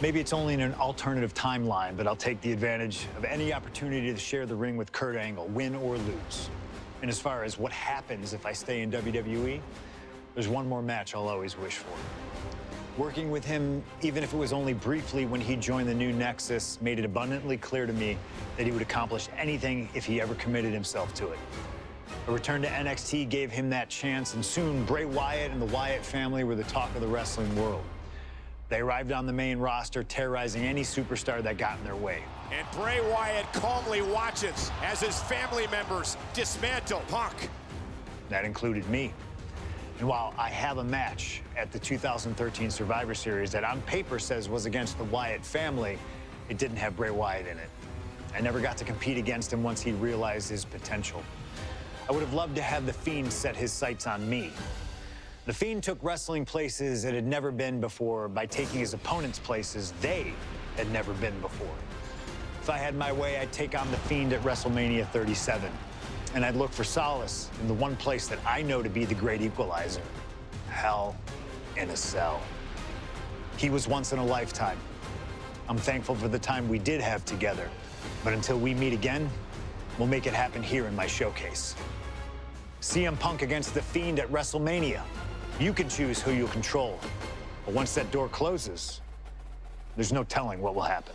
Maybe it's only in an alternative timeline, but I'll take the advantage of any opportunity to share the ring with Kurt Angle, win or lose. And as far as what happens if I stay in WWE, there's one more match I'll always wish for. Working with him, even if it was only briefly when he joined the new Nexus, made it abundantly clear to me that he would accomplish anything if he ever committed himself to it. A return to NXT gave him that chance, and soon Bray Wyatt and the Wyatt family were the talk of the wrestling world. They arrived on the main roster, terrorizing any superstar that got in their way. And Bray Wyatt calmly watches as his family members dismantle Punk. That included me. And while I have a match at the 2013 Survivor Series that on paper says was against the Wyatt family, it didn't have Bray Wyatt in it. I never got to compete against him once he realized his potential. I would have loved to have the Fiend set his sights on me. The Fiend took wrestling places it had never been before by taking his opponents places they had never been before. If I had my way, I'd take on the Fiend at WrestleMania 37. And I'd look for solace in the one place that I know to be the great equalizer: Hell in a Cell. He was once in a lifetime. I'm thankful for the time we did have together. But until we meet again, we'll make it happen here in my showcase. CM Punk against the Fiend at WrestleMania. You can choose who you'll control. But once that door closes, there's no telling what will happen.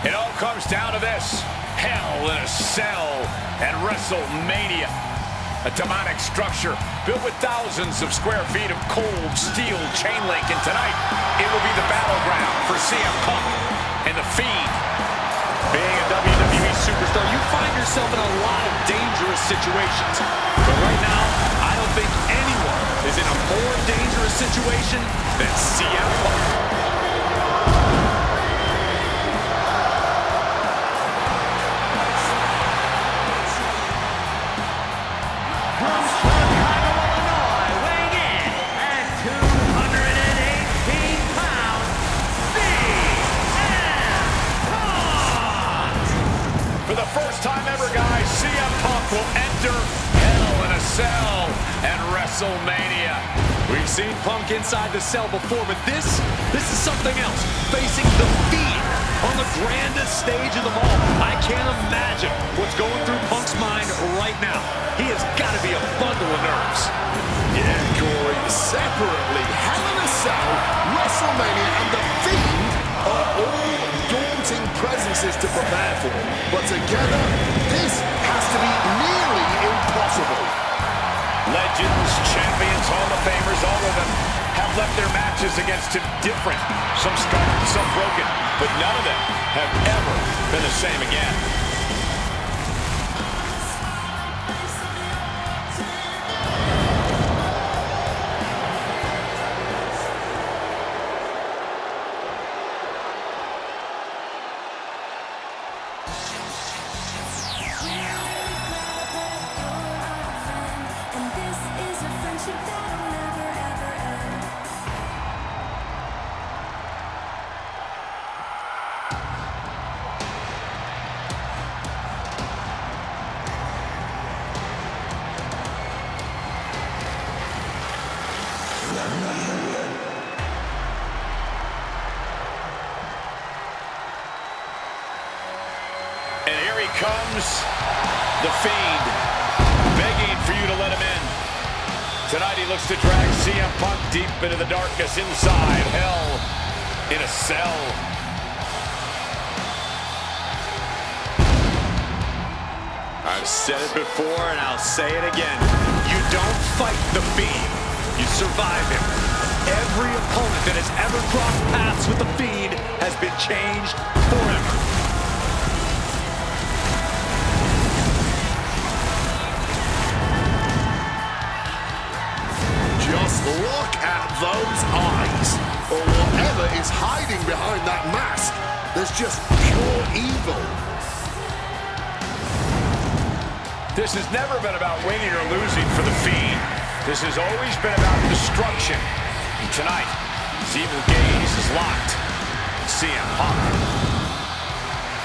It all comes down to this: Hell in a Cell at WrestleMania. A demonic structure built with thousands of square feet of cold steel chain link, and tonight it will be the battleground for CM Punk and the Fiend. Being a WWE superstar, you find yourself in a lot of dangerous situations. But right now, I don't think anyone is in a more dangerous situation than CM Punk. For the first time ever, guys, CM Punk will enter Hell in a Cell at WrestleMania. We've seen Punk inside the cell before, but this is something else. Facing the Fiend on the grandest stage of them all. I can't imagine what's going through Punk's mind right now. He has got to be a bundle of nerves. Yeah, Corey, separately, Hell in a Cell, WrestleMania, and the Fiend are all daunting presences to prepare for. But together, this has to be nearly impossible. Legends, champions, Hall of Famers, all of them have left their matches against him different. Some scarred, some broken, but none of them have ever been the same again. And here he comes, the Fiend, begging for you to let him in. Tonight he looks to drag CM Punk deep into the darkness inside Hell in a Cell. I've said it before and I'll say it again. You don't fight the Fiend, you survive him. Every opponent that has ever crossed paths with the Fiend has been changed forever. Just look at those eyes, or whatever is hiding behind that mask. There's just pure evil. This has never been about winning or losing for the Fiend. This has always been about destruction. And tonight, his evil gaze is locked CM Punk.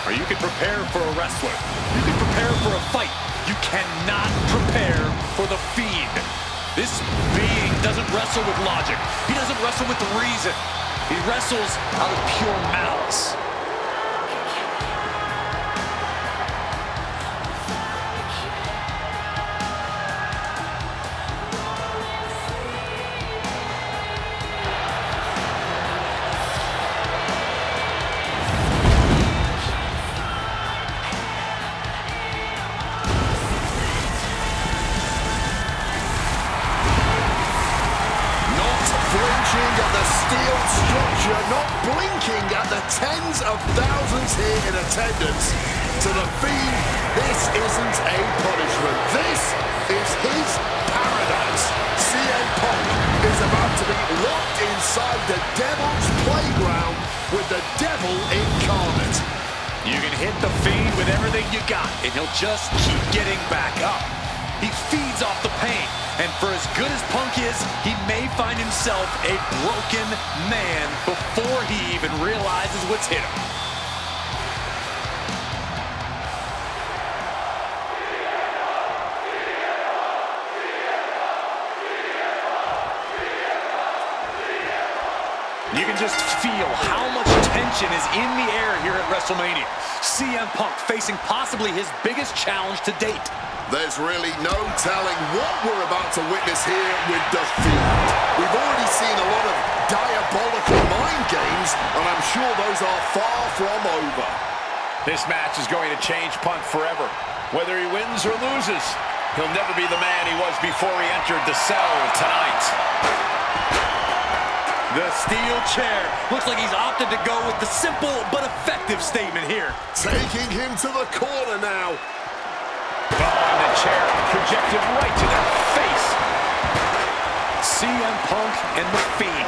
Or you can prepare for a wrestler. You can prepare for a fight. You cannot prepare for the Fiend. This being doesn't wrestle with logic. He doesn't wrestle with reason. He wrestles out of pure malice. At the steel structure, not blinking at the tens of thousands here in attendance. To the Fiend, this isn't a punishment. This is his paradise. CM Punk is about to be locked inside the Devil's playground with the Devil incarnate. You can hit the Fiend with everything you got, and he'll just keep getting back up. He feeds off the pain, and for as good as Punk is, he may find himself a broken man before he even realizes what's hit him. You can just feel how much tension is in the air here at WrestleMania. CM Punk facing possibly his biggest challenge to date. There's really no telling what we're about to witness here with the Fiend. We've already seen a lot of diabolical mind games, and I'm sure those are far from over. This match is going to change Punk forever. Whether he wins or loses, he'll never be the man he was before he entered the cell tonight. The steel chair. Looks like he's opted to go with the simple but effective statement here. Taking him to the corner now. Oh, and the chair projected right to their face. CM Punk and the Fiend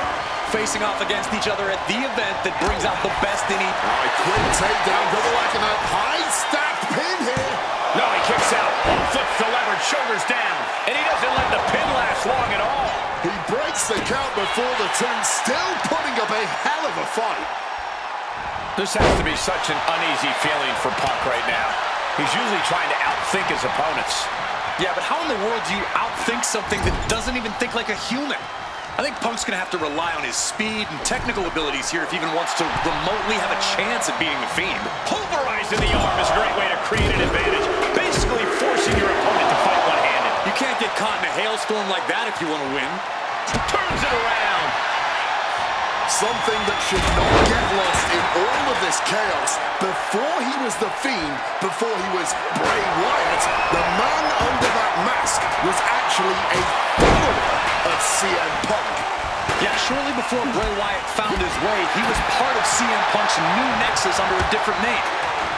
facing off against each other at the event that brings out the best in each. All right, quick takedown, double like a high stacked pin here. No, he kicks out, flips the leverage, shoulders down, and he doesn't let the pin last long at all. He breaks the count before the two, still putting up a hell of a fight. This has to be such an uneasy feeling for Punk right now. He's usually trying to outthink his opponents. Yeah, but how in the world do you outthink something that doesn't even think like a human? I think Punk's going to have to rely on his speed and technical abilities here if he even wants to remotely have a chance at beating the Fiend. Pulverizing the arm is a great way to create an advantage, basically forcing your opponent to fight one-handed. You can't get caught in a hailstorm like that if you want to win. Turns it around. Something that should not get lost in all of this chaos. Before he was the Fiend, before he was Bray Wyatt, the man under that mask was actually a follower of CM Punk. Yeah, shortly before Bray Wyatt found his way, he was part of CM Punk's new nexus under a different name.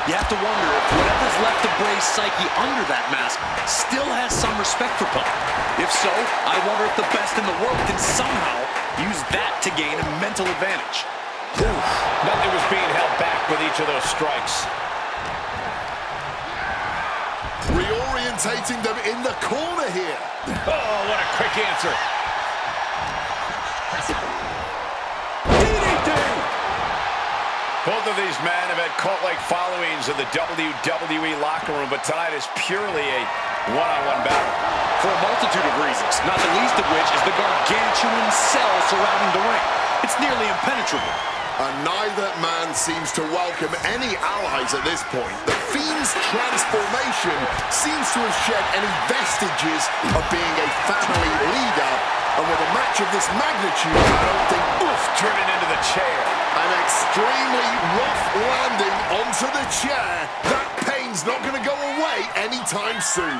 You have to wonder if whatever's left of Bray's psyche under that mask still has some respect for Punk. If so, I wonder if the best in the world can somehow use that to gain a mental advantage. Nothing was being held back with each of those strikes. Reorientating them in the corner here. Oh, what a quick answer. Both of these men have had cult-like followings in the WWE locker room, but tonight is purely a one-on-one battle. For a multitude of reasons, not the least of which is the gargantuan cell surrounding the ring. It's nearly impenetrable. And neither man seems to welcome any allies at this point. The Fiend's transformation seems to have shed any vestiges of being a family leader. And with a match of this magnitude, I don't think... Oof, turning into the chair. An extremely rough landing onto the chair. That pain's not going to go away anytime soon.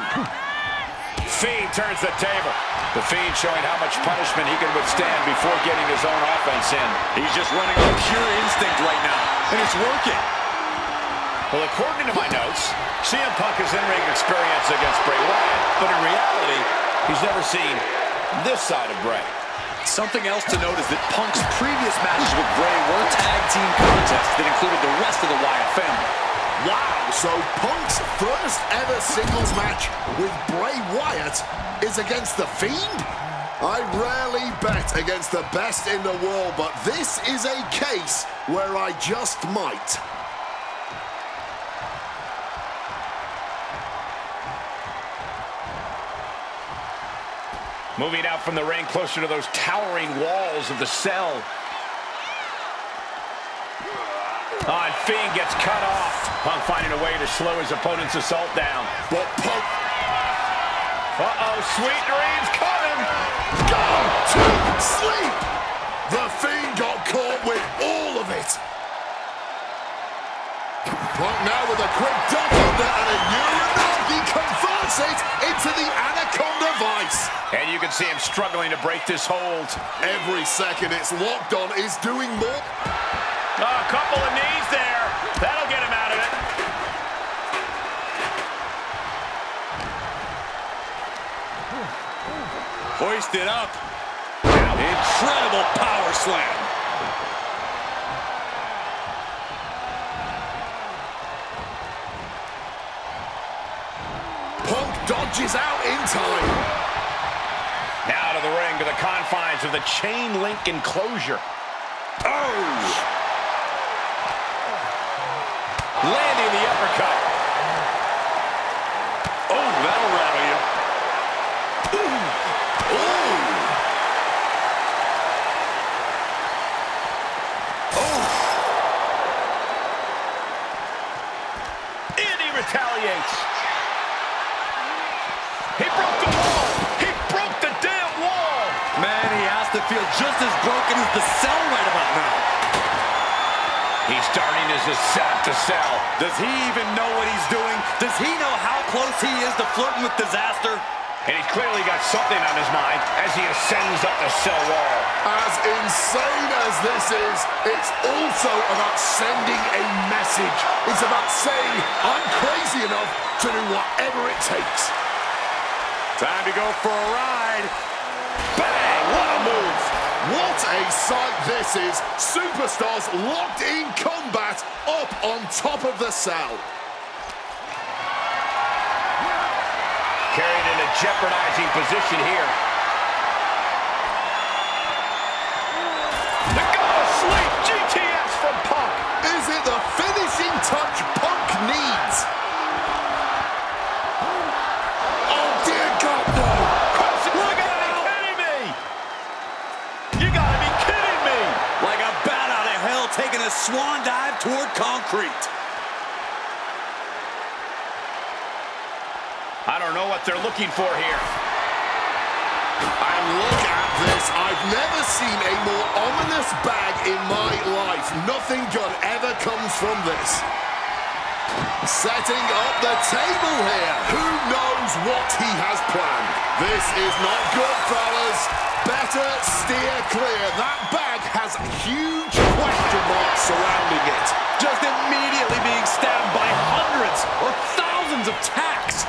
Fiend turns the table. The Fiend showing how much punishment he can withstand before getting his own offense in. He's just running on pure instinct right now, and it's working. Well, according to my notes, CM Punk has in-ring experience against Bray Wyatt, but in reality, he's never seen this side of Bray. Something else to note is that Punk's previous matches with Bray were tag team contests that included the rest of the Wyatt family. Wow, so Punk's first ever singles match with Bray Wyatt is against the Fiend? I rarely bet compete against the best in the world, but this is a case where I just might. Moving out from the ring closer to those towering walls of the cell. And Fiend gets cut off. Punk finding a way to slow his opponent's assault down. But Punk... Uh-oh, sweet dreams coming. Go to sleep! The Fiend got caught with all of it. Punk now with a quick duck under and a Uranagi converts it into the Anaconda Vice. And you can see him struggling to break this hold. Every second it's locked on is doing more. Oh, a couple of knees there. That'll get him out of it. Hoisted up. Incredible power slam. Punk dodges out in time. Now to the ring, to the confines of the chain link enclosure. Oh! Landing the uppercut. Oh, that'll rattle you. Retaliates. He broke the wall. He broke the damn wall. Man, he has to feel just as broken as the cell right about now. He's starting his ascent to cell. Does he even know what he's doing? Does he know how close he is to flirting with disaster? And he's clearly got something on his mind as he ascends up the cell wall. As insane as this is, it's also about sending a message. It's about saying, I'm crazy enough to do whatever it takes. Time to go for a ride. Bang! What a move! What a sight this is. Superstars locked in combat up on top of the cell. Carried in a jeopardizing position here. The go-to-sleep GTS from Punk. Is it the finishing touch Punk needs? Oh, dear God, no. Look out! Kidding me! You gotta be kidding me! Like a bat out of hell taking a swan dive toward concrete. I don't know what they're looking for here. And look at this. I've never seen a more ominous bag in my life. Nothing good ever comes from this. Setting up the table here. Who knows what he has planned? This is not good, fellas. Better steer clear. That bag has huge question marks surrounding it. Just immediately being stabbed by hundreds or thousands of tacks.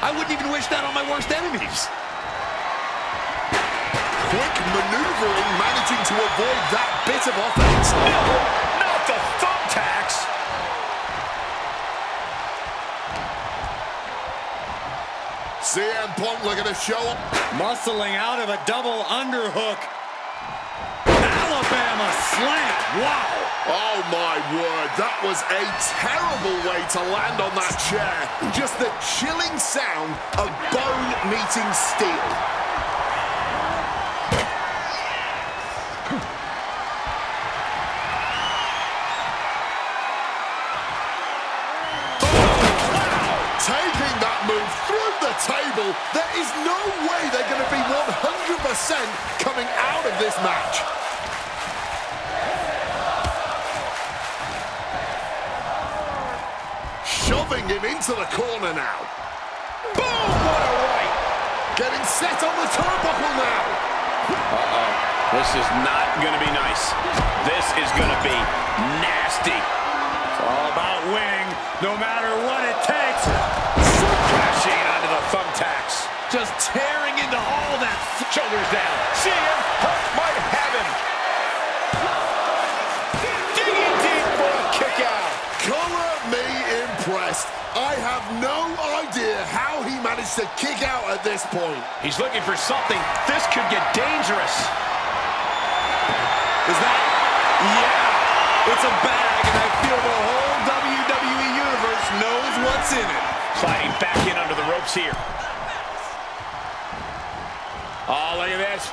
I wouldn't even wish that on my worst enemies. Quick maneuvering, managing to avoid that bit of offense. No, not the thumbtacks. CM Punk looking to show up. Muscling out of a double underhook. Alabama slam. Wow. Oh my word, that was a terrible way to land on that chair. Just the chilling sound of bone meeting steel. Taking that move through the table, there is no way they're going to be 100% coming out of this match. Shoving him into the corner now. Boom! What a right! Getting set on the turnbuckle now. Uh-oh. This is not going to be nice. This is going to be nasty. It's all about winning, no matter what it takes. Crashing onto the thumbtacks. Just tearing into all that. Shoulders down. CM Punk might have him. Digging deep for a kick out. Color me impressed. I have no idea how he managed to kick out at this point. He's looking for something. This could get dangerous. It's a bag, and I feel the whole WWE Universe knows what's in it. Sliding back in under the ropes here. Oh, look at this.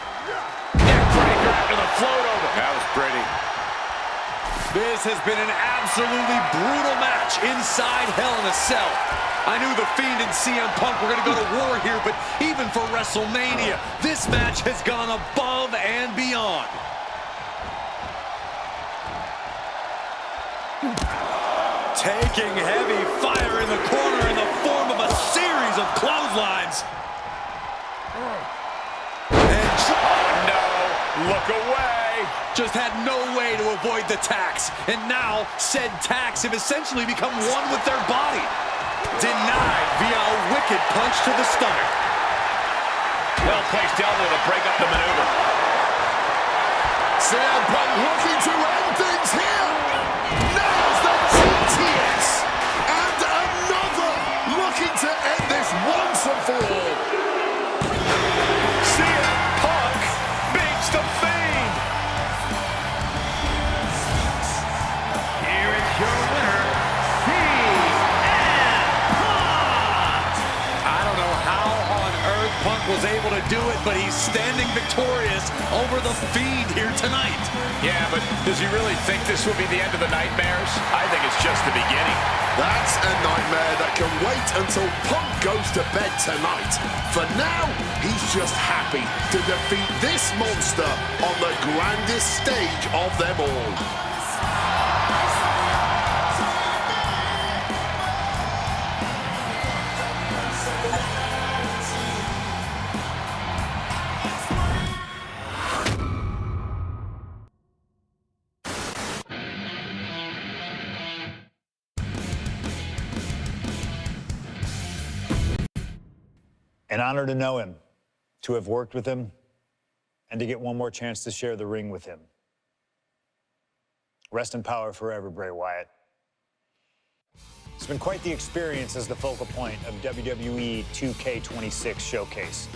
Neckbreaker after the float over. That was pretty. This has been an absolutely brutal match inside Hell in a Cell. I knew the Fiend and CM Punk were going to go to war here, but even for WrestleMania, this match has gone above and beyond. Taking heavy fire in the corner in the form of a series of clotheslines. And oh, no. Look away. just had no way to avoid the tax. And now, said tax have essentially become one with their body. Denied via a wicked punch to the stomach. Well-placed elbow to break up the maneuver. CM Punk looking to end things here. Nails the TTS. And another looking to end this once and for all. CM Punk beats the Fiend. Here is your winner, CM Punk. I don't know how on earth Punk was able to do it, but he's standing victorious over the Fiend here tonight. Yeah, but does he really think this will be the end of the nightmares? I think it's just the beginning. That's a nightmare that can wait until Punk goes to bed tonight. For now, he's just happy to defeat this monster on the grandest stage of them all. An honor to know him, to have worked with him, and to get one more chance to share the ring with him. Rest in power forever, Bray Wyatt. It's been quite the experience as the focal point of WWE 2K26 Showcase.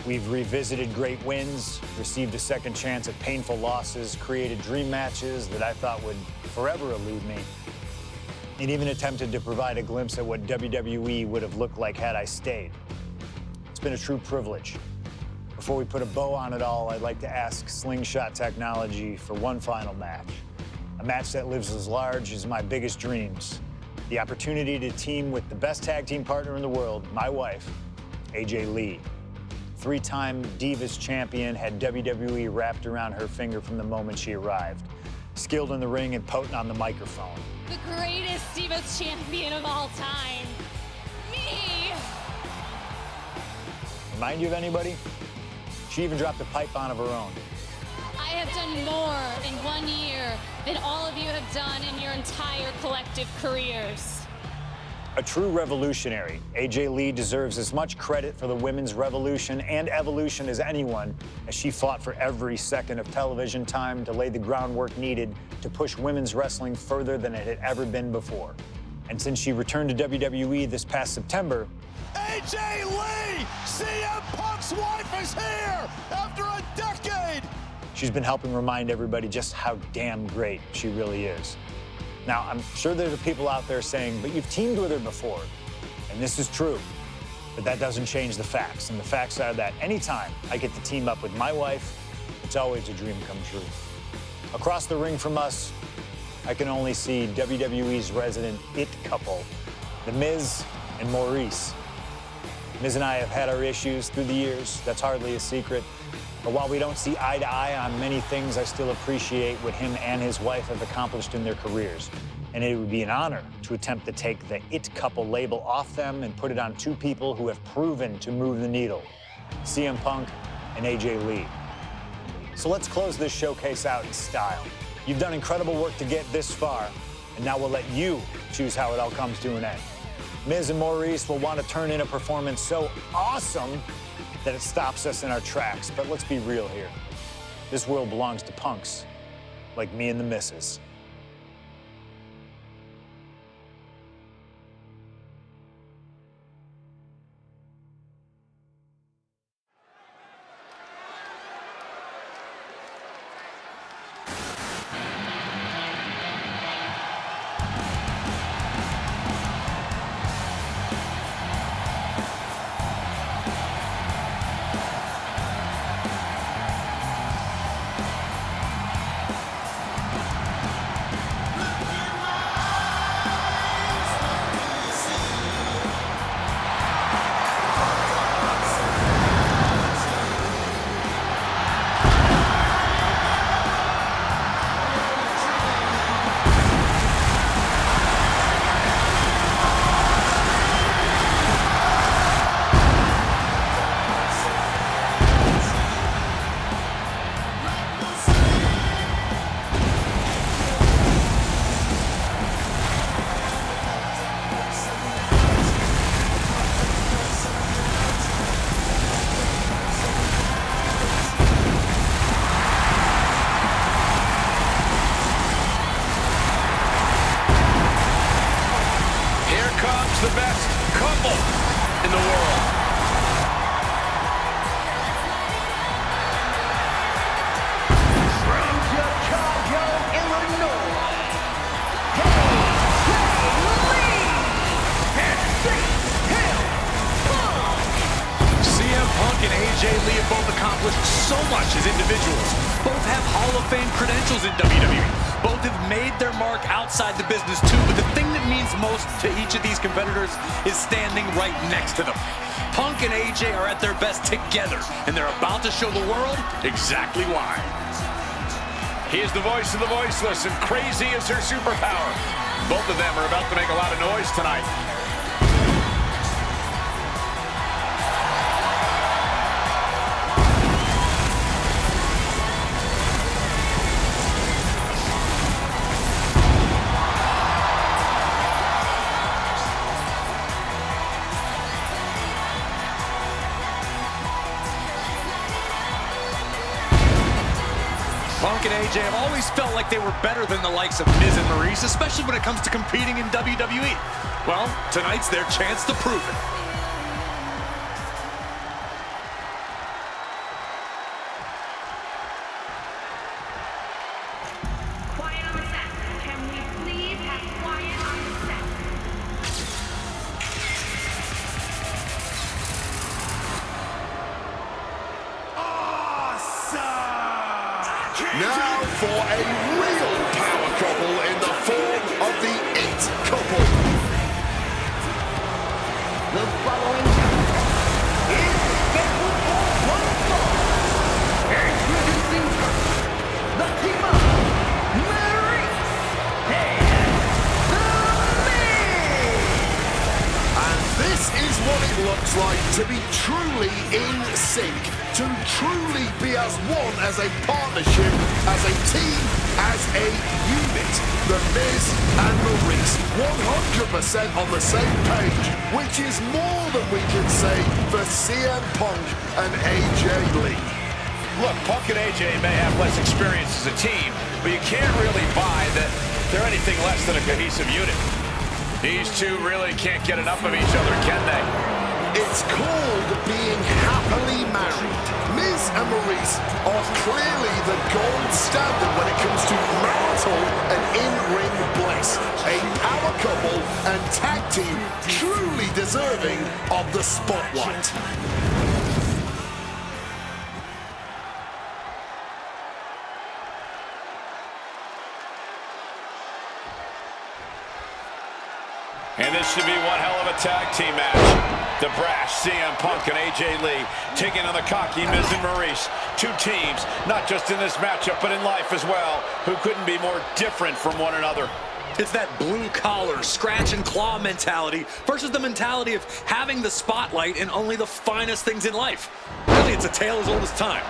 We've revisited great wins, received a second chance at painful losses, created dream matches that I thought would forever elude me, and even attempted to provide a glimpse at what WWE would have looked like had I stayed. It's been a true privilege. Before we put a bow on it all, I'd like to ask Slingshot Technology for one final match. A match that lives as large as my biggest dreams. The opportunity to team with the best tag team partner in the world, my wife, AJ Lee. Three-time Divas champion, had WWE wrapped around her finger from the moment she arrived. Skilled in the ring and potent on the microphone. The greatest Divas champion of all time. Me! Remind you of anybody? She even dropped a pipe on of her own. I have done more in 1 year than all of you have done in your entire collective careers. A true revolutionary, AJ Lee deserves as much credit for the women's revolution and evolution as anyone, as she fought for every second of television time to lay the groundwork needed to push women's wrestling further than it had ever been before. And since she returned to WWE this past September, AJ Lee! CM Punk's wife is here after a decade! she's been helping remind everybody just how damn great she really is. Now, I'm sure there are people out there saying, but you've teamed with her before. And this is true, but that doesn't change the facts. And the facts are that anytime I get to team up with my wife, it's always a dream come true. Across the ring from us, I can only see WWE's resident it couple, The Miz and Maryse. Miz and I have had our issues through the years. That's hardly a secret. But while we don't see eye to eye on many things, I still appreciate what him and his wife have accomplished in their careers. And it would be an honor to attempt to take the it couple label off them and put it on two people who have proven to move the needle, CM Punk and AJ Lee. So let's close this showcase out in style. You've done incredible work to get this far, and now we'll let you choose how it all comes to an end. Miz and Maryse will want to turn in a performance so awesome that it stops us in our tracks. But let's be real here. This world belongs to punks like me and the missus. the best couple in the world. From Chicago, Illinois, CM Punk and AJ Lee have both accomplished so much as individuals. Both have Hall of Fame credentials in WWE. Both have made their mark outside the business too, but the thing that means most to each of these competitors is standing right next to them. Punk and AJ are at their best together, and they're about to show the world exactly why. He is the voice of the voiceless, and crazy is her superpower. Both of them are about to make a lot of noise tonight. Punk and AJ have always felt like they were better than the likes of Miz and Maryse, especially when it comes to competing in WWE. Well, tonight's their chance to prove it. Quiet on the set. Can we please have quiet on the set? Now for a real power couple in the form of the It Couple. The following is scheduled for one fall. Introducing first, the team of Maryse and The Miz. And this is what it looks like to be truly in sync, to truly be as one, as a partnership, as a team, as a unit. The Miz and Maryse, 100% on the same page, which is more than we can say for CM Punk and AJ Lee. Look, Punk and AJ may have less experience as a team, but you can't really buy that they're anything less than a cohesive unit. These two really can't get enough of each other, can they? It's called being happily married. Miz and Maryse are clearly the gold standard when it comes to marital and in-ring bliss. A power couple and tag team truly deserving of the spotlight. And this should be one hell of a tag team match. The brash CM Punk and AJ Lee taking on the cocky Miz and Maryse. Two teams, not just in this matchup, but in life as well, who couldn't be more different from one another. It's that blue-collar, scratch-and-claw mentality versus the mentality of having the spotlight in only the finest things in life. Really, it's a tale as old as time.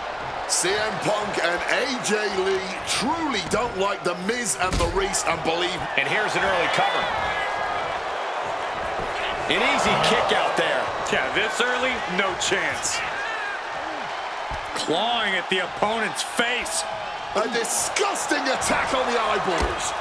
CM Punk and AJ Lee truly don't like the Miz and Maryse and believe. And here's an early cover. An easy kick out there. Yeah, this early, no chance. Clawing at the opponent's face. A disgusting attack on the eyeballs.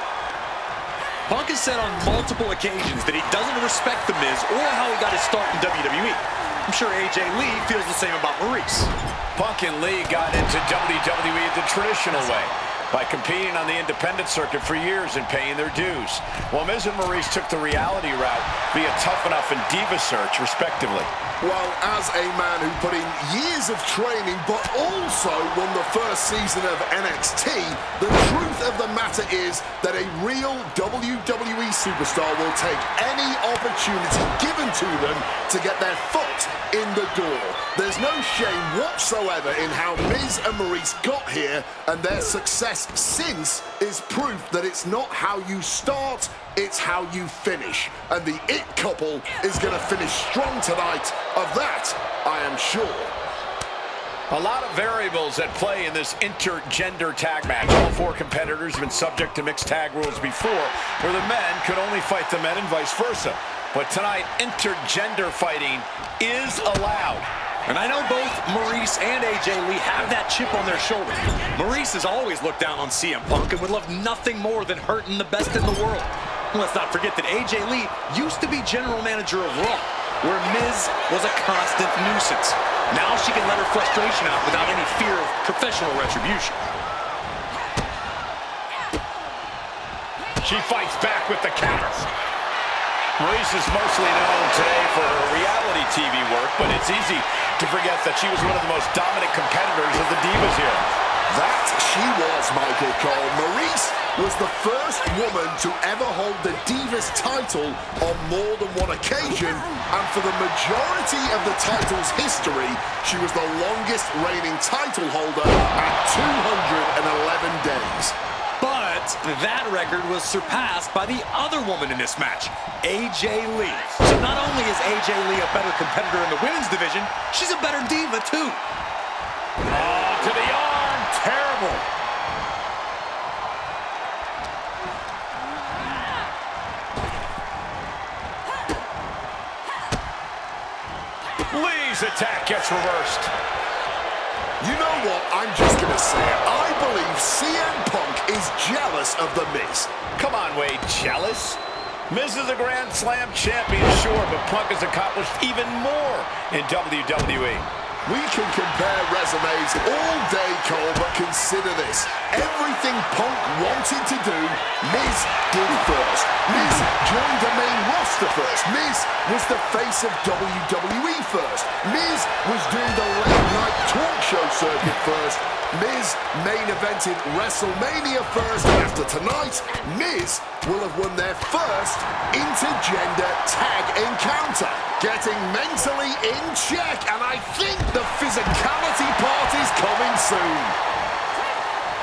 Punk has said on multiple occasions that he doesn't respect The Miz or how he got his start in WWE. I'm sure AJ Lee feels the same about Maryse. Punk and Lee got into WWE the traditional way, by competing on the independent circuit for years and paying their dues, while Miz and Maryse took the reality route via Tough Enough and Diva Search, respectively. Well, as a man who put in years of training, but also won the first season of NXT, the truth of the matter is that a real WWE superstar will take any opportunity given to them to get their foot in the door. There's no shame whatsoever in how Miz and Maryse got here, and their success since is proof that it's not how you start, it's how you finish. And the It Couple is going to finish strong tonight. Of that, I am sure. A lot of variables at play in this intergender tag match. All four competitors have been subject to mixed tag rules before, where the men could only fight the men and vice versa. But tonight, intergender fighting is allowed. And I know both Maryse and AJ Lee have that chip on their shoulder. Maryse has always looked down on CM Punk and would love nothing more than hurting the best in the world. Let's not forget that AJ Lee used to be general manager of Raw, where Miz was a constant nuisance. Now she can let her frustration out without any fear of professional retribution. She fights back with the counter. Maryse is mostly known today for her reality TV work, but it's easy to forget that she was one of the most dominant competitors of the Divas era. That she was, Michael Cole. Maryse was the first woman to ever hold the Divas title on more than one occasion, and for the majority of the title's history, she was the longest reigning title holder at 211 days. But that record was surpassed by the other woman in this match, AJ Lee. So not only is AJ Lee a better competitor in the women's division, she's a better diva too. Oh, to the arm. Terrible. Lee's attack gets reversed. You know what? I'm just going to say it. I believe CM Punk is jealous of The Miz. Come on, Wade, jealous? Miz is a Grand Slam champion, sure, but Punk has accomplished even more in WWE. We can compare resumes all day, Cole, but consider this. Everything Punk wanted to do, Miz did first. Miz joined the main roster first. Miz was the face of WWE first. Miz was doing the late-night talk show circuit first. Miz main evented WrestleMania first, and after tonight, Miz will have won their first intergender tag encounter. Getting mentally in check, and I think the physicality part is coming soon.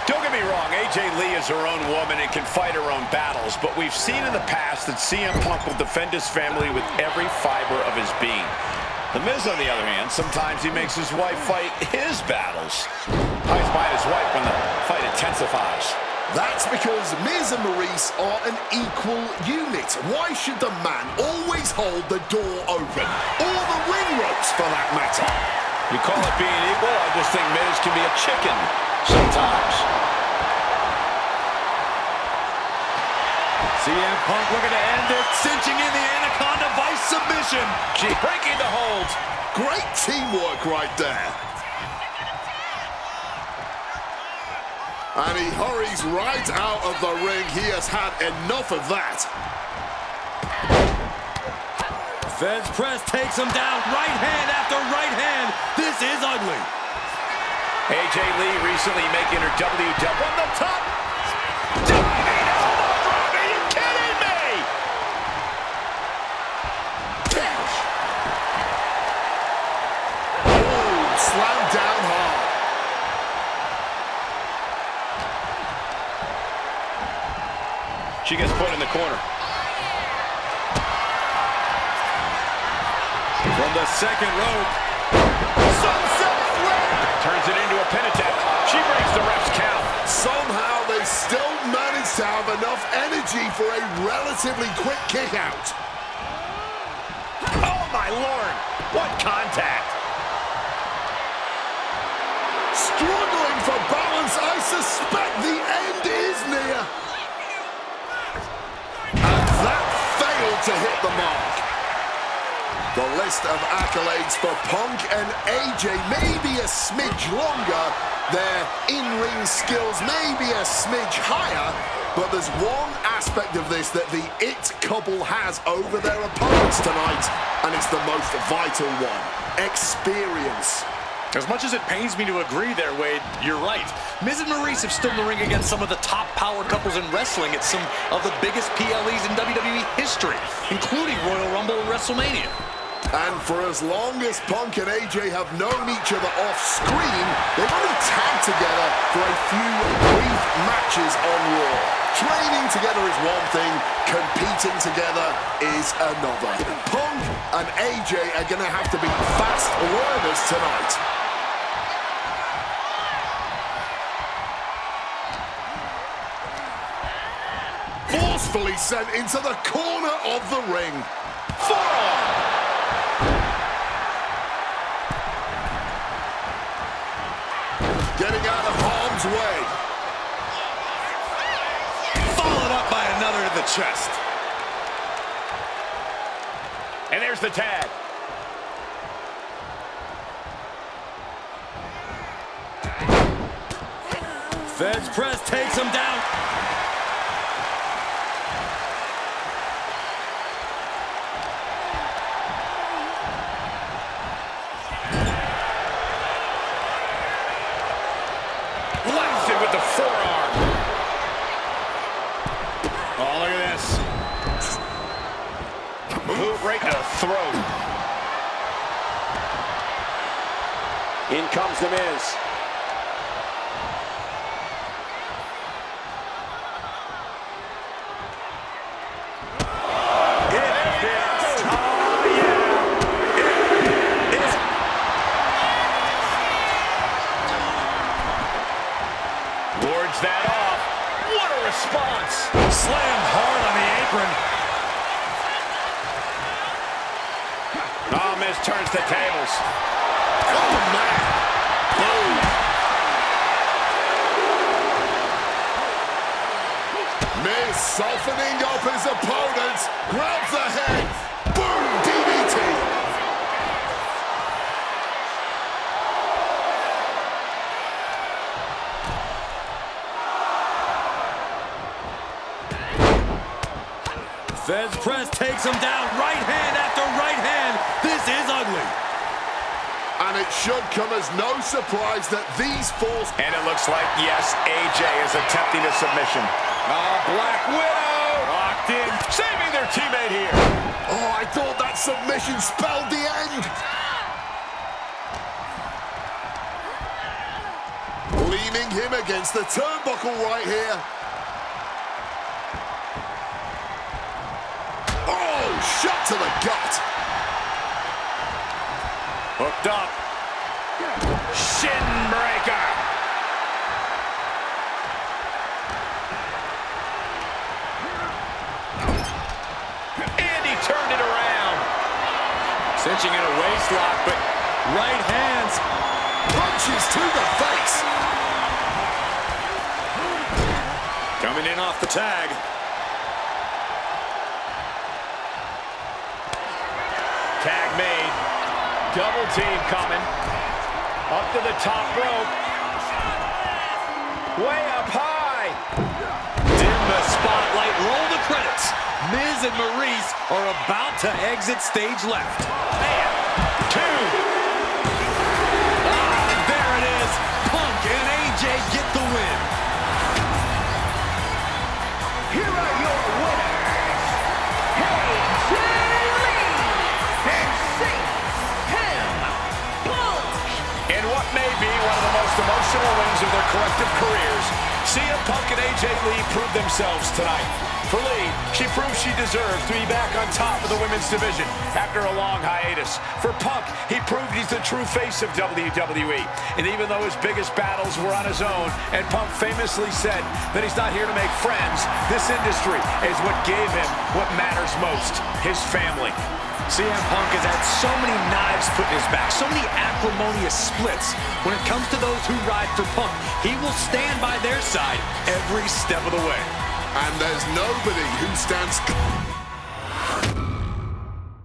Don't get me wrong, AJ Lee is her own woman and can fight her own battles, but we've seen in the past that CM Punk will defend his family with every fiber of his being. The Miz, on the other hand, sometimes he makes his wife fight his battles. Hides by his wife when the fight intensifies. That's because Miz and Maryse are an equal unit. Why should the man always hold the door open? Or the ring ropes, for that matter? You call it being equal? I just think Miz can be a chicken sometimes. CM Punk looking to end it, cinching in the Anaconda Vice submission. She's breaking the hold. Great teamwork right there. And he hurries right out of the ring. He has had enough of that. Feds press takes him down. Right hand after right hand. This is ugly. AJ Lee recently making her WWE from the top. Diving elbow drop. Are you kidding me? Oh, slammed down hard. She gets put in the corner. From the second rope. Sunset flare. Turns it into a pin attempt. She breaks the ref's count. Somehow they still manage to have enough energy for a relatively quick kick out. Oh, my Lord. What contact. Struggling for balance. I suspect the end is near. And that failed to hit the mark. The list of accolades for Punk and AJ may be a smidge longer. Their in-ring skills may be a smidge higher. But there's one aspect of this that the It couple has over their opponents tonight. And it's the most vital one. Experience. As much as it pains me to agree there, Wade, you're right. Miz and Maryse have stood in the ring against some of the top power couples in wrestling at some of the biggest PLEs in WWE history, including Royal Rumble and WrestleMania. And for as long as Punk and AJ have known each other off-screen, they've only tagged together for a few brief matches on Raw. Training together is one thing, competing together is another. Punk and AJ are going to have to be fast learners tonight. Forcefully sent into the corner of the ring. Forearm. Getting out of harm's way. Followed up by another to the chest. there's the tag. Feds press takes him down. Blasted with the forearm. Oh, look at this. Move right to the throat. In comes the Miz. That off. What a response. Slammed hard on the apron. Oh, Miz turns the tables. Oh, man. Boom. Miz softening up his opponent. Grabs the head. Boom, DDT. Feds press takes him down. Right hand after right hand. This is ugly. And it should come as no surprise that these falls... And it looks like, yes, AJ is attempting a submission. Oh, Black Widow! Locked in, saving their teammate here. Oh, I thought that submission spelled the end. Leaning him against the turnbuckle right here. Oh, shot to the gut. Hooked up. Shin breaker. And he turned it around. Cinching in a waist lock, but Right hands. Punches to the face. Coming in off the tag. Tag made. Double team coming. Up to the top rope. Way up high. Dim the spotlight. Roll the credits. Miz and Maryse are about to exit stage left. Man. Two. There it is. Punk and AJ get the win. Here are your winners, AJ and CM Punk. In what may be one of the most emotional wins of their collective careers, CM Punk and AJ Lee proved themselves tonight. For Lee, she proved she deserves to be back on top of the women's division after a long hiatus. For Punk, he proved he's the true face of WWE. And even though his biggest battles were on his own, and Punk famously said that he's not here to make friends, this industry is what gave him what matters most, his family. CM Punk has had so many knives put in his back, so many acrimonious splits. When it comes to those who ride for Punk, he will stand by their side every step of the way. And there's nobody who stands...